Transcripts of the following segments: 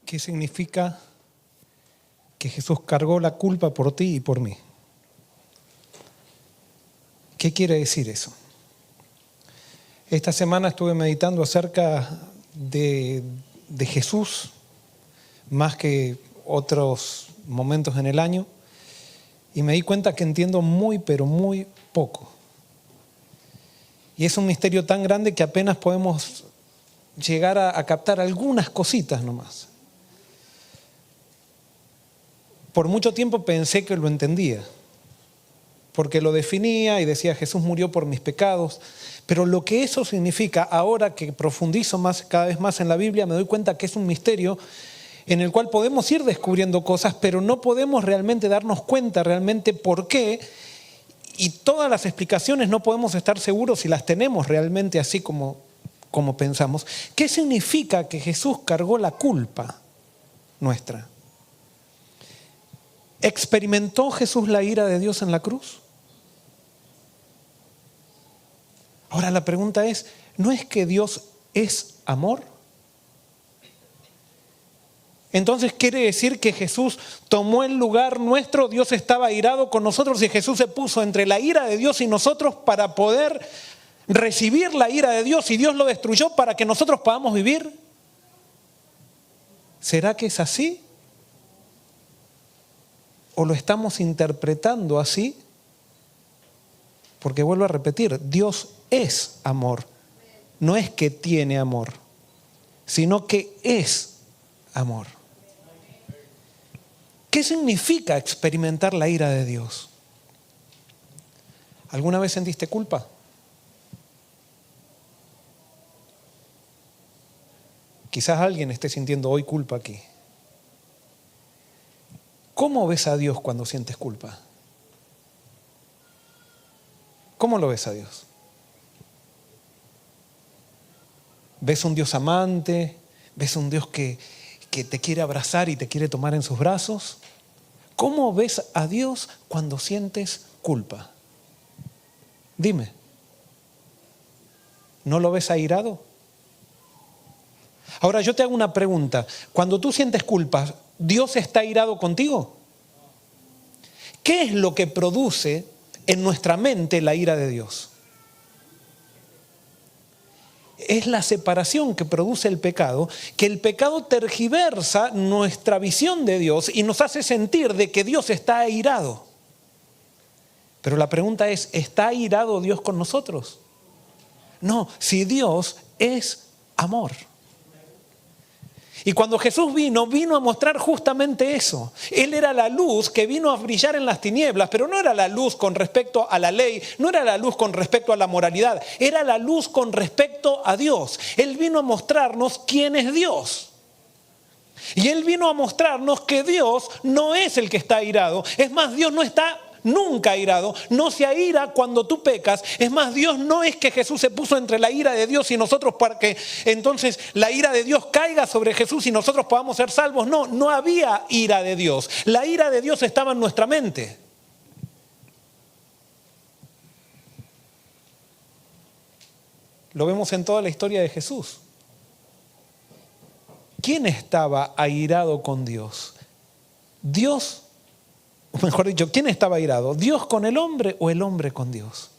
¿Qué significa que Jesús cargó la culpa por ti y por mí? ¿Qué quiere decir eso? Esta semana estuve meditando acerca de Jesús, más que otros momentos en el año, y me di cuenta que entiendo muy, pero muy poco. Y es un misterio tan grande que apenas podemos llegar a captar algunas cositas nomás. Por mucho tiempo pensé que lo entendía, porque lo definía y decía Jesús murió por mis pecados, pero lo que eso significa, ahora que profundizo cada vez más en la Biblia, me doy cuenta que es un misterio en el cual podemos ir descubriendo cosas, pero no podemos realmente darnos cuenta realmente por qué, y todas las explicaciones no podemos estar seguros si las tenemos realmente así como pensamos. ¿Qué significa que Jesús cargó la culpa nuestra? ¿Experimentó Jesús la ira de Dios en la cruz? Ahora la pregunta es, ¿no es que Dios es amor? Entonces quiere decir que Jesús tomó el lugar nuestro, Dios estaba airado con nosotros y Jesús se puso entre la ira de Dios y nosotros para poder recibir la ira de Dios, y Dios lo destruyó para que nosotros podamos vivir. ¿Será que es así? ¿O lo estamos interpretando así? Porque vuelvo a repetir, Dios es amor. No es que tiene amor, sino que es amor. ¿Qué significa experimentar la ira de Dios? ¿Alguna vez sentiste culpa? Quizás alguien esté sintiendo hoy culpa aquí. ¿Cómo ves a Dios cuando sientes culpa? ¿Cómo lo ves a Dios? ¿Ves un Dios amante? ¿Ves un Dios que te quiere abrazar y te quiere tomar en sus brazos? ¿Cómo ves a Dios cuando sientes culpa? Dime. ¿No lo ves airado? Ahora yo te hago una pregunta. Cuando tú sientes culpa, ¿Dios está airado contigo? ¿Qué es lo que produce en nuestra mente la ira de Dios? Es la separación que produce el pecado, que el pecado tergiversa nuestra visión de Dios y nos hace sentir de que Dios está airado. Pero la pregunta es, ¿está airado Dios con nosotros? No, si Dios es amor. Y cuando Jesús vino a mostrar justamente eso. Él era la luz que vino a brillar en las tinieblas, pero no era la luz con respecto a la ley, no era la luz con respecto a la moralidad, era la luz con respecto a Dios. Él vino a mostrarnos quién es Dios. Y Él vino a mostrarnos que Dios no es el que está airado. Es más, Dios no está nunca airado, no se aira cuando tú pecas. Es más, Dios no es que Jesús se puso entre la ira de Dios y nosotros para que entonces la ira de Dios caiga sobre Jesús y nosotros podamos ser salvos. No, no había ira de Dios. La ira de Dios estaba en nuestra mente. Lo vemos en toda la historia de Jesús. ¿Quién estaba airado con Dios? Dios. Mejor dicho, ¿quién estaba airado? ¿Dios con el hombre o el hombre con Dios?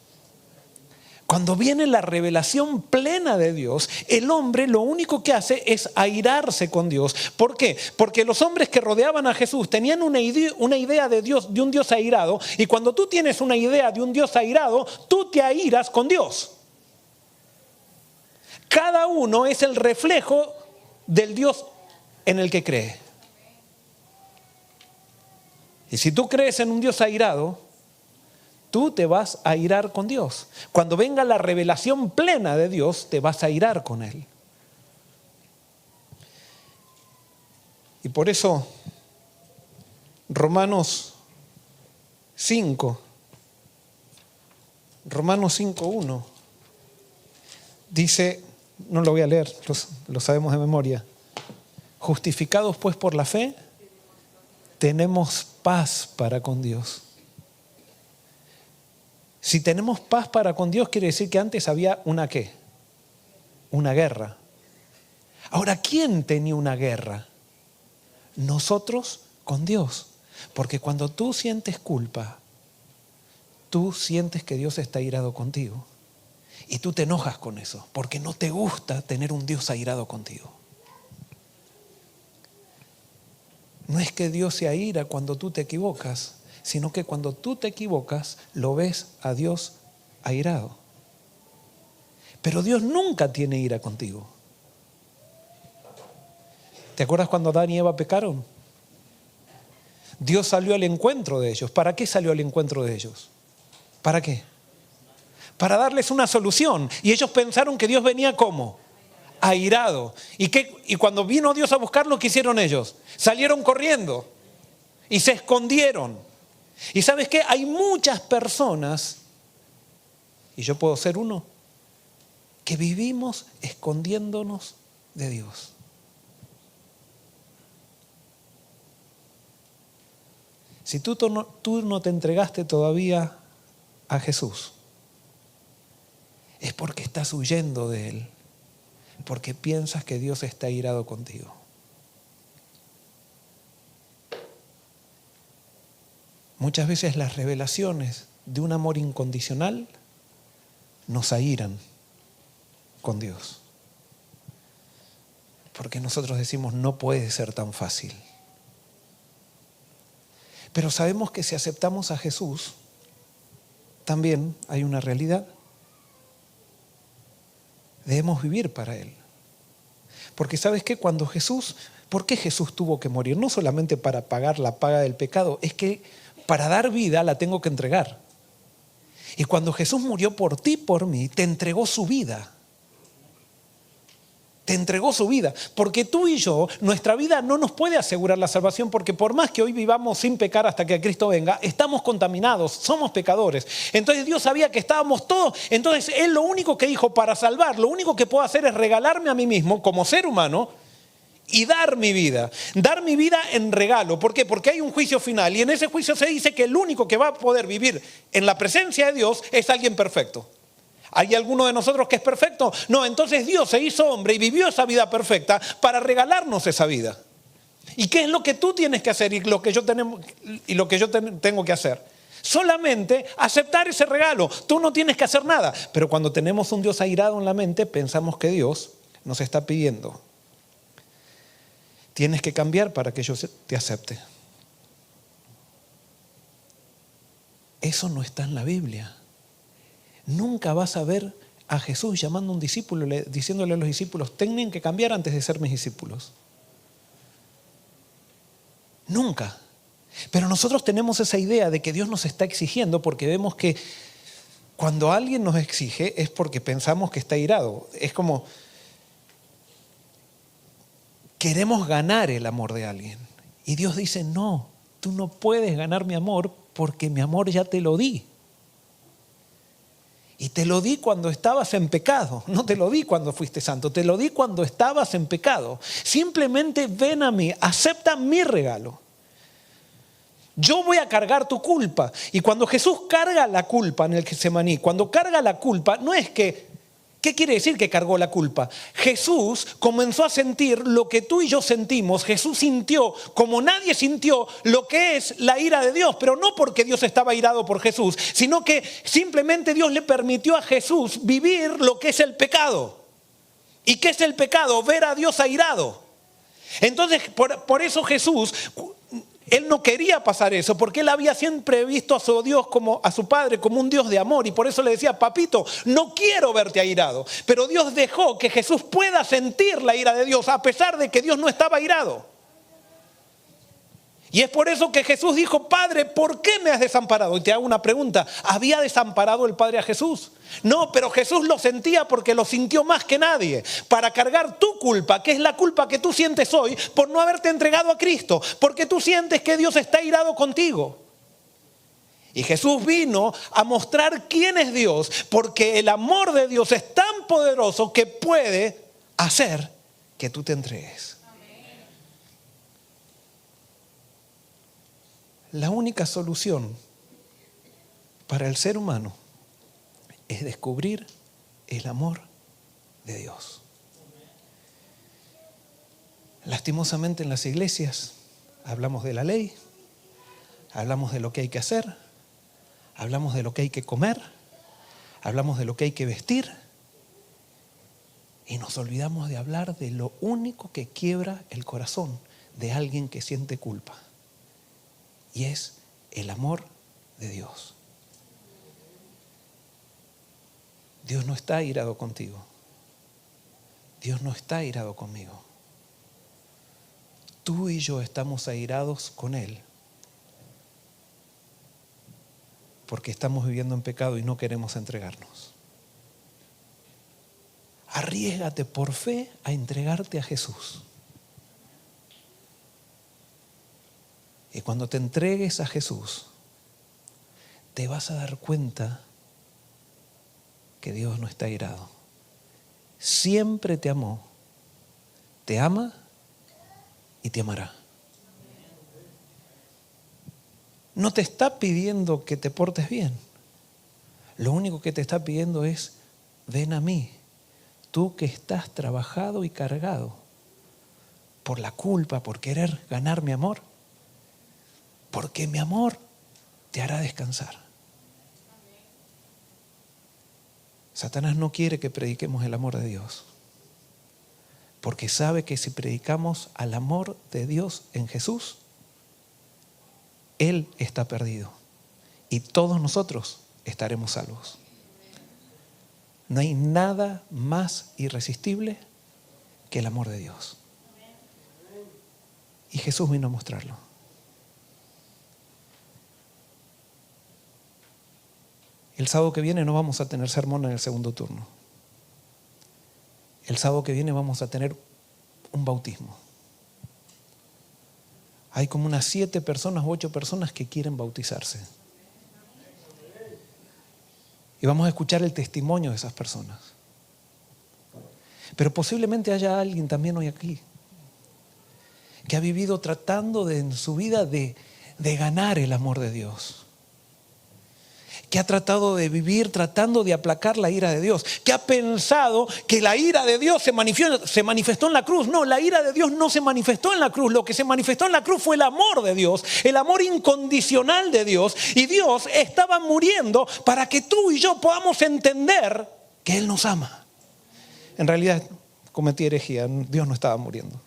Cuando viene la revelación plena de Dios, el hombre lo único que hace es airarse con Dios. ¿Por qué? Porque los hombres que rodeaban a Jesús tenían una idea de Dios, de un Dios airado, y cuando tú tienes una idea de un Dios airado, tú te airas con Dios. Cada uno es el reflejo del Dios en el que cree. Y si tú crees en un Dios airado, tú te vas a airar con Dios. Cuando venga la revelación plena de Dios, te vas a airar con Él. Y por eso, Romanos 5:1, dice, no lo voy a leer, lo sabemos de memoria. Justificados pues por la fe, tenemos paz para con Dios. Si tenemos paz para con Dios, quiere decir que antes había una ¿qué? Una guerra. Ahora, ¿quién tenía una guerra? nosotros con Dios. Porque cuando tú sientes culpa, tú sientes que Dios está airado contigo. Y tú te enojas con eso, porque no te gusta tener un Dios airado contigo. No es que Dios se aira cuando tú te equivocas, sino que cuando tú te equivocas, lo ves a Dios airado. Pero Dios nunca tiene ira contigo. ¿Te acuerdas cuando Adán y Eva pecaron? Dios salió al encuentro de ellos. ¿Para qué salió al encuentro de ellos? ¿Para qué? Para darles una solución. Y ellos pensaron que Dios venía ¿cómo? Airado. Y cuando vino Dios a buscarlo, ¿qué hicieron ellos? Salieron corriendo y se escondieron. ¿Y sabes qué? Hay muchas personas, y yo puedo ser uno, que vivimos escondiéndonos de Dios. Si tú no te entregaste todavía a Jesús, es porque estás huyendo de Él, porque piensas que Dios está airado contigo. Muchas veces las revelaciones de un amor incondicional nos airan con Dios. Porque nosotros decimos, no puede ser tan fácil. Pero sabemos que si aceptamos a Jesús, también hay una realidad. Debemos vivir para Él. Porque ¿sabes qué? ¿Por qué Jesús tuvo que morir? No solamente para pagar la paga del pecado, es que para dar vida la tengo que entregar. Y cuando Jesús murió por ti, por mí, te entregó su vida. Te entregó su vida. Porque tú y yo, nuestra vida no nos puede asegurar la salvación, porque por más que hoy vivamos sin pecar hasta que Cristo venga, estamos contaminados, somos pecadores. Entonces Dios sabía que estábamos todos. Entonces Él lo único que dijo para salvar, lo único que puedo hacer es regalarme a mí mismo como ser humano y dar mi vida en regalo. ¿Por qué? Porque hay un juicio final y en ese juicio se dice que el único que va a poder vivir en la presencia de Dios es alguien perfecto. ¿Hay alguno de nosotros que es perfecto? No, entonces Dios se hizo hombre y vivió esa vida perfecta para regalarnos esa vida. ¿Y qué es lo que tú tienes que hacer y lo que yo tengo que hacer? Solamente aceptar ese regalo. Tú no tienes que hacer nada. Pero cuando tenemos un Dios airado en la mente, pensamos que Dios nos está pidiendo: tienes que cambiar para que yo te acepte. Eso no está en la Biblia. Nunca vas a ver a Jesús llamando a un discípulo, diciéndole a los discípulos: tienen que cambiar antes de ser mis discípulos. Nunca. Pero nosotros tenemos esa idea de que Dios nos está exigiendo, porque vemos que cuando alguien nos exige es porque pensamos que está airado. Es como queremos ganar el amor de alguien. Y Dios dice: no, tú no puedes ganar mi amor, porque mi amor ya te lo di. Y te lo di cuando estabas en pecado. No te lo di cuando fuiste santo, te lo di cuando estabas en pecado. Simplemente ven a mí, acepta mi regalo. Yo voy a cargar tu culpa. Y cuando Jesús carga la culpa en el Getsemaní, cuando carga la culpa, no es que... ¿Qué quiere decir que cargó la culpa? Jesús comenzó a sentir lo que tú y yo sentimos. Jesús sintió como nadie sintió lo que es la ira de Dios, pero no porque Dios estaba airado por Jesús, sino que simplemente Dios le permitió a Jesús vivir lo que es el pecado. ¿Y qué es el pecado? Ver a Dios airado. Entonces, por eso Jesús... Él no quería pasar eso, porque él había siempre visto a su Dios, como a su Padre, como un Dios de amor, y por eso le decía: papito, no quiero verte airado. Pero Dios dejó que Jesús pueda sentir la ira de Dios, a pesar de que Dios no estaba airado. Y es por eso que Jesús dijo: Padre, ¿por qué me has desamparado? Y te hago una pregunta: ¿había desamparado el Padre a Jesús? No, pero Jesús lo sentía, porque lo sintió más que nadie, para cargar tu culpa, que es la culpa que tú sientes hoy por no haberte entregado a Cristo, porque tú sientes que Dios está airado contigo. Y Jesús vino a mostrar quién es Dios, porque el amor de Dios es tan poderoso que puede hacer que tú te entregues. La única solución para el ser humano es descubrir el amor de Dios. Lastimosamente en las iglesias Hablamos de la ley, hablamos de lo que hay que hacer, hablamos de lo que hay que comer, hablamos de lo que hay que vestir y nos olvidamos de hablar de lo único que quiebra el corazón de alguien que siente culpa, y es el amor de Dios. Dios no está airado contigo. Dios no está airado conmigo. Tú y yo estamos airados con Él porque estamos viviendo en pecado y no queremos entregarnos. Arriésgate por fe a entregarte a Jesús. Y cuando te entregues a Jesús, te vas a dar cuenta que Dios no está airado. Siempre te amó, te ama y te amará. No te está pidiendo que te portes bien. Lo único que te está pidiendo es: ven a mí, tú que estás trabajado y cargado por la culpa, por querer ganar mi amor, porque mi amor te hará descansar. Satanás no quiere que prediquemos el amor de Dios, porque sabe que si predicamos al amor de Dios en Jesús, Él está perdido y todos nosotros estaremos salvos. No hay nada más irresistible que el amor de Dios. Y Jesús vino a mostrarlo. El sábado que viene no vamos a tener sermón en el segundo turno. El sábado que viene vamos a tener un bautismo. Hay como unas 7 personas u 8 personas que quieren bautizarse. Y vamos a escuchar el testimonio de esas personas. Pero posiblemente haya alguien también hoy aquí que ha vivido tratando en su vida de ganar el amor de Dios. Que ha tratado de vivir tratando de aplacar la ira de Dios, que ha pensado que la ira de Dios se manifestó en la cruz. No, la ira de Dios no se manifestó en la cruz. Lo que se manifestó en la cruz fue el amor de Dios, el amor incondicional de Dios. Y Dios estaba muriendo para que tú y yo podamos entender que Él nos ama. En realidad cometí herejía, Dios no estaba muriendo.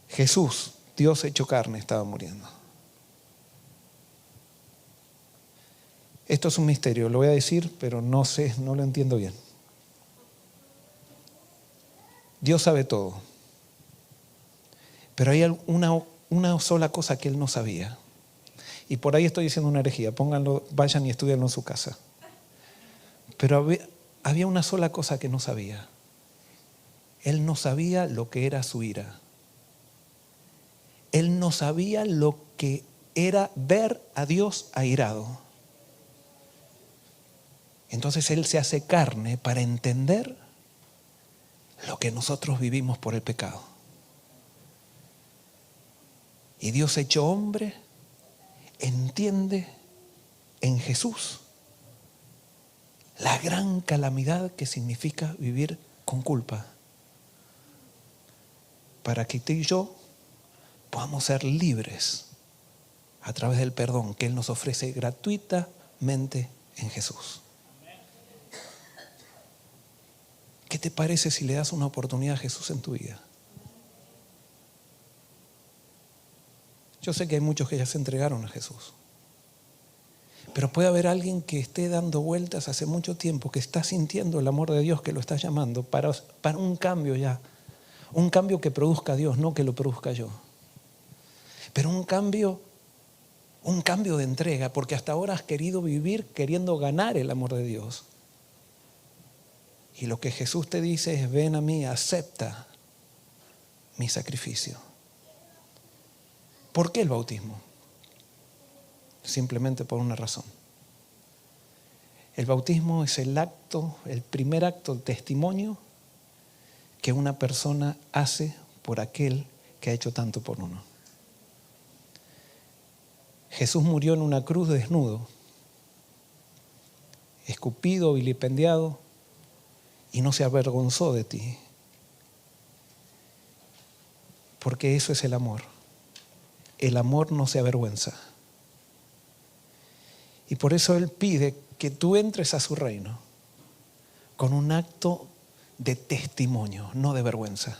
Jesús, Dios hecho carne, estaba muriendo. Esto es un misterio, lo voy a decir, pero no sé, no lo entiendo bien. Dios sabe todo. Pero hay una sola cosa que Él no sabía. Y por ahí estoy diciendo una herejía, pónganlo, vayan y estudianlo en su casa. Pero había una sola cosa que no sabía. Él no sabía lo que era su ira. Él no sabía lo que era ver a Dios airado. Entonces Él se hace carne para entender lo que nosotros vivimos por el pecado. Y Dios hecho hombre entiende en Jesús la gran calamidad que significa vivir con culpa, para que tú y yo podamos ser libres a través del perdón que Él nos ofrece gratuitamente en Jesús. ¿Qué te parece si le das una oportunidad a Jesús en tu vida? Yo sé que hay muchos que ya se entregaron a Jesús. Pero puede haber alguien que esté dando vueltas hace mucho tiempo, que está sintiendo el amor de Dios, que lo está llamando para un cambio ya. Un cambio que produzca Dios, no que lo produzca yo. Pero un cambio de entrega, porque hasta ahora has querido vivir queriendo ganar el amor de Dios. Y lo que Jesús te dice es: ven a mí, acepta mi sacrificio. ¿Por qué el bautismo? Simplemente por una razón. El bautismo es el primer acto de testimonio que una persona hace por aquel que ha hecho tanto por uno. Jesús murió en una cruz desnudo, escupido, vilipendiado, y no se avergonzó de ti. Porque eso es el amor. el amor no se avergüenza. Y por eso Él pide que tú entres a su reino con un acto de testimonio, no de vergüenza.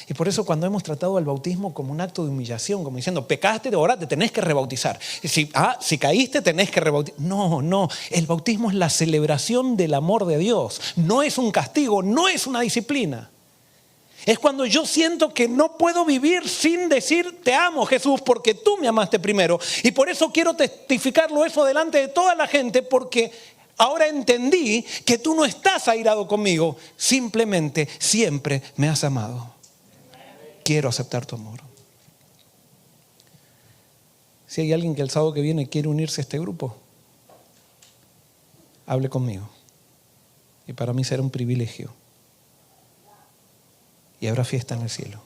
Y por eso cuando hemos tratado el bautismo como un acto de humillación, como diciendo, pecaste, ahora te tenés que rebautizar. Si caíste, tenés que rebautizar. No, el bautismo es la celebración del amor de Dios. No es un castigo, no es una disciplina. Es cuando yo siento que no puedo vivir sin decir, te amo, Jesús, porque tú me amaste primero. Y por eso quiero testificarlo eso delante de toda la gente, porque ahora entendí que tú no estás airado conmigo, simplemente siempre me has amado. Quiero aceptar tu amor. Si hay alguien que el sábado que viene quiere unirse a este grupo, hable conmigo. Y para mí será un privilegio. Y habrá fiesta en el cielo.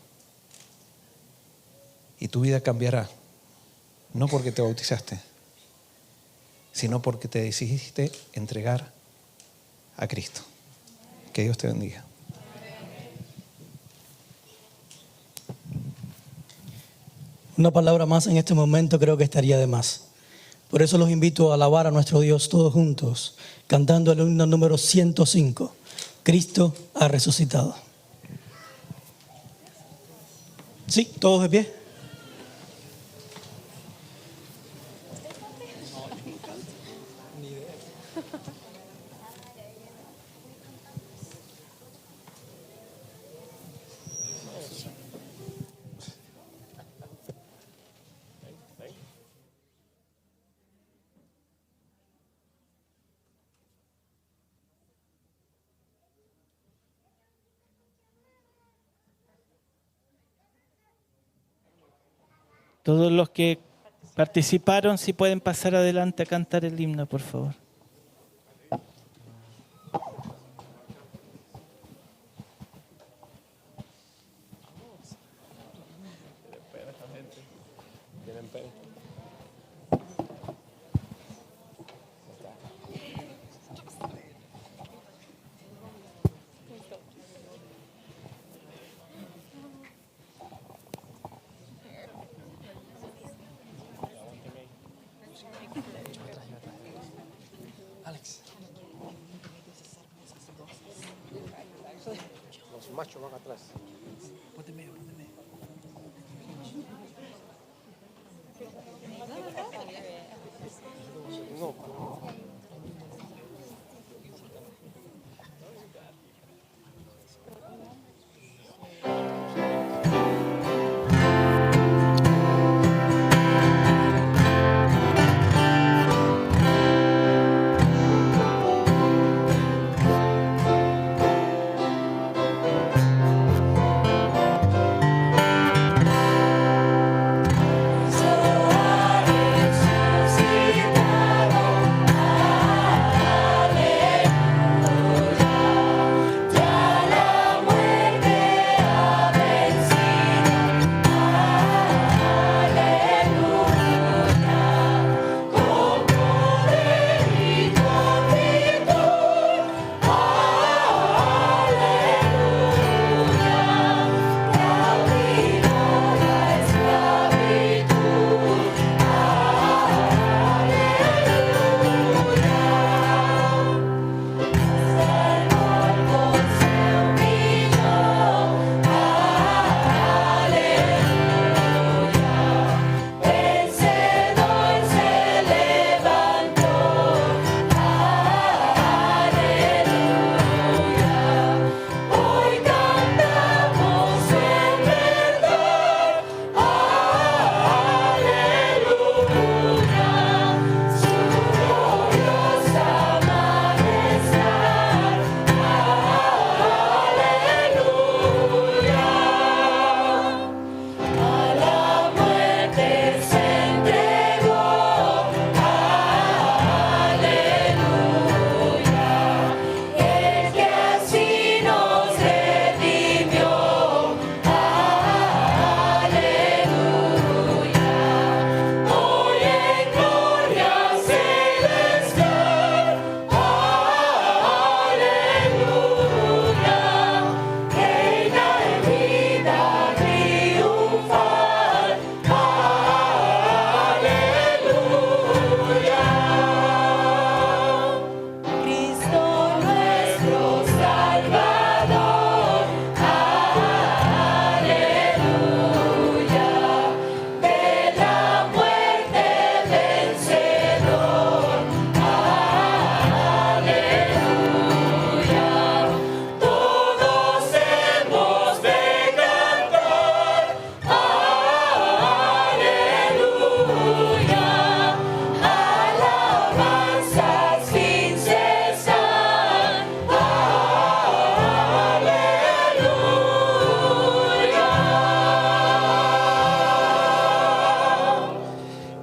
Y tu vida cambiará. No porque te bautizaste, sino porque te decidiste entregar a Cristo. Que Dios te bendiga. Una palabra más en este momento creo que estaría de más. Por eso los invito a alabar a nuestro Dios todos juntos, cantando el himno número 105. Cristo ha resucitado. Sí, todos de pie. Todos los que participaron, si pueden pasar adelante a cantar el himno, por favor. Los machos van atrás. Ponte medio. No.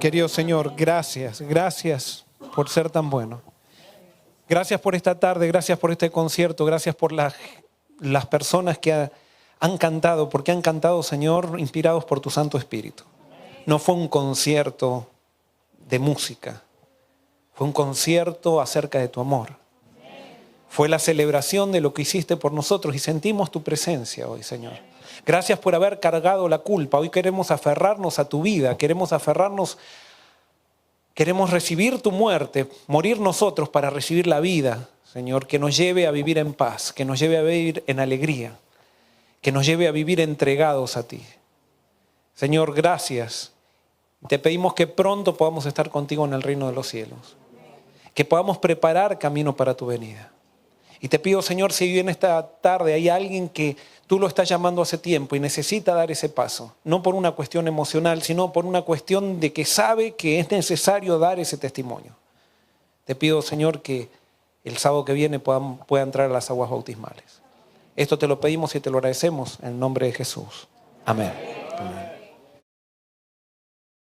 Querido Señor, gracias, gracias por ser tan bueno. Gracias por esta tarde, gracias por este concierto, gracias por las personas que han cantado, porque han cantado, Señor, inspirados por tu Santo Espíritu. No fue un concierto de música, fue un concierto acerca de tu amor. Fue la celebración de lo que hiciste por nosotros y sentimos tu presencia hoy, Señor. Gracias por haber cargado la culpa. Hoy queremos aferrarnos a tu vida, queremos recibir tu muerte, morir nosotros para recibir la vida, Señor, que nos lleve a vivir en paz, que nos lleve a vivir en alegría, que nos lleve a vivir entregados a ti. Señor, gracias. Te pedimos que pronto podamos estar contigo en el reino de los cielos, que podamos preparar camino para tu venida. Y te pido, Señor, si hoy en esta tarde hay alguien que tú lo estás llamando hace tiempo y necesita dar ese paso, no por una cuestión emocional, sino por una cuestión de que sabe que es necesario dar ese testimonio. Te pido, Señor, que el sábado que viene pueda entrar a las aguas bautismales. Esto te lo pedimos y te lo agradecemos en el nombre de Jesús. Amén. Amén.